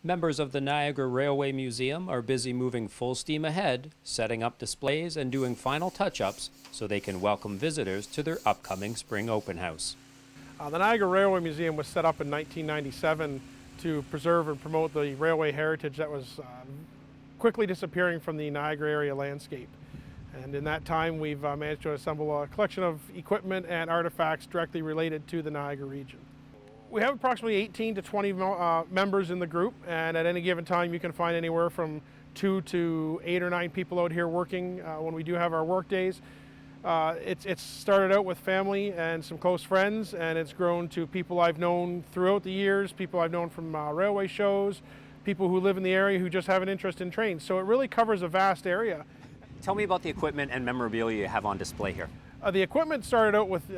Members of the Niagara Railway Museum are busy moving full steam ahead, setting up displays and doing final touch-ups so they can welcome visitors to their upcoming spring open house. The Niagara Railway Museum was set up in 1997 to preserve and promote the railway heritage that was quickly disappearing from the Niagara area landscape. And in that time, we've managed to assemble a collection of equipment and artifacts directly related to the Niagara region. We have approximately 18 to 20 members in the group, and at any given time you can find anywhere from 2 to 8 or 9 people out here working when we do have our work days. It's started out with family and some close friends, and it's grown to people I've known throughout the years, people I've known from railway shows, people who live in the area who just have an interest in trains. So it really covers a vast area. Tell me about the equipment and memorabilia you have on display here. The equipment started out with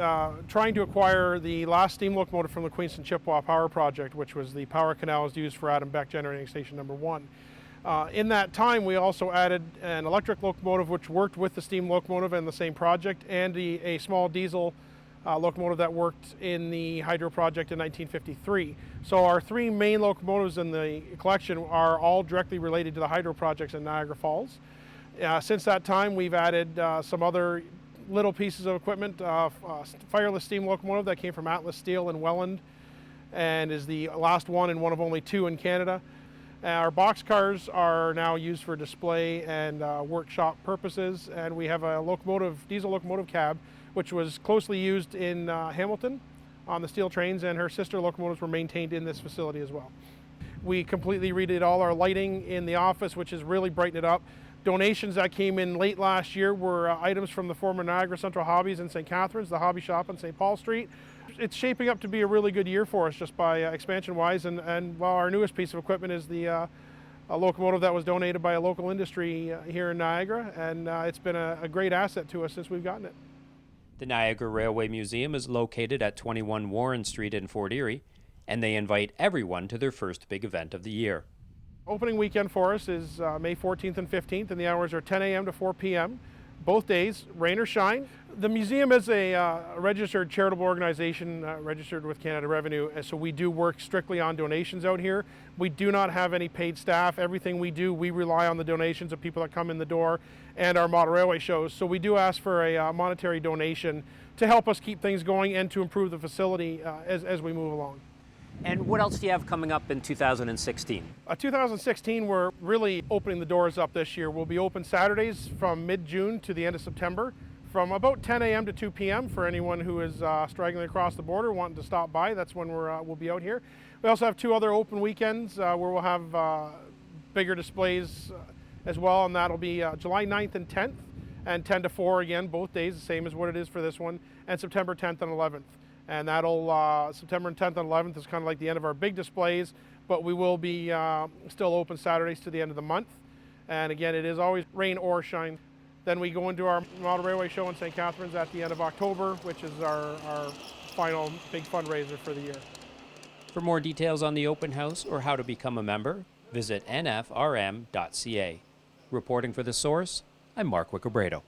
trying to acquire the last steam locomotive from the Queenston Chippewa Power Project, which was the power canals used for Adam Beck Generating Station number 1. In that time, we also added an electric locomotive which worked with the steam locomotive in the same project, and a small diesel locomotive that worked in the hydro project in 1953. So our 3 main locomotives in the collection are all directly related to the hydro projects in Niagara Falls. Since that time, we've added some other little pieces of equipment, fireless steam locomotive that came from Atlas Steel in Welland and is the last one and one of only 2 in Canada. Our boxcars are now used for display and workshop purposes, and we have a diesel locomotive cab which was closely used in Hamilton on the steel trains, and her sister locomotives were maintained in this facility as well. We completely redid all our lighting in the office, which has really brightened it up. Donations that came in late last year were items from the former Niagara Central Hobbies in St. Catharines, the hobby shop on St. Paul Street. It's shaping up to be a really good year for us just by expansion-wise, and well, our newest piece of equipment is a locomotive that was donated by a local industry here in Niagara, and it's been a great asset to us since we've gotten it. The Niagara Railway Museum is located at 21 Warren Street in Fort Erie, and they invite everyone to their first big event of the year. Opening weekend for us is May 14th and 15th, and the hours are 10 a.m. to 4 p.m. both days, rain or shine. The museum is a registered charitable organization, registered with Canada Revenue, and so we do work strictly on donations out here. We do not have any paid staff. Everything we do, we rely on the donations of people that come in the door and our model railway shows. So we do ask for a monetary donation to help us keep things going and to improve the facility as we move along. And what else do you have coming up in 2016? 2016, we're really opening the doors up this year. We'll be open Saturdays from mid-June to the end of September, from about 10 a.m. to 2 p.m. for anyone who is straggling across the border wanting to stop by. That's when we'll be out here. We also have 2 other open weekends where we'll have bigger displays as well, and that'll be July 9th and 10th, and 10 to 4 again, both days, the same as what it is for this one, and September 10th and 11th. And that'll, September 10th and 11th is kind of like the end of our big displays, but we will be still open Saturdays to the end of the month. And again, it is always rain or shine. Then we go into our model railway show in St. Catharines at the end of October, which is our final big fundraiser for the year. For more details on the open house or how to become a member, visit nfrm.ca. Reporting for The Source, I'm Mark Wikobrado.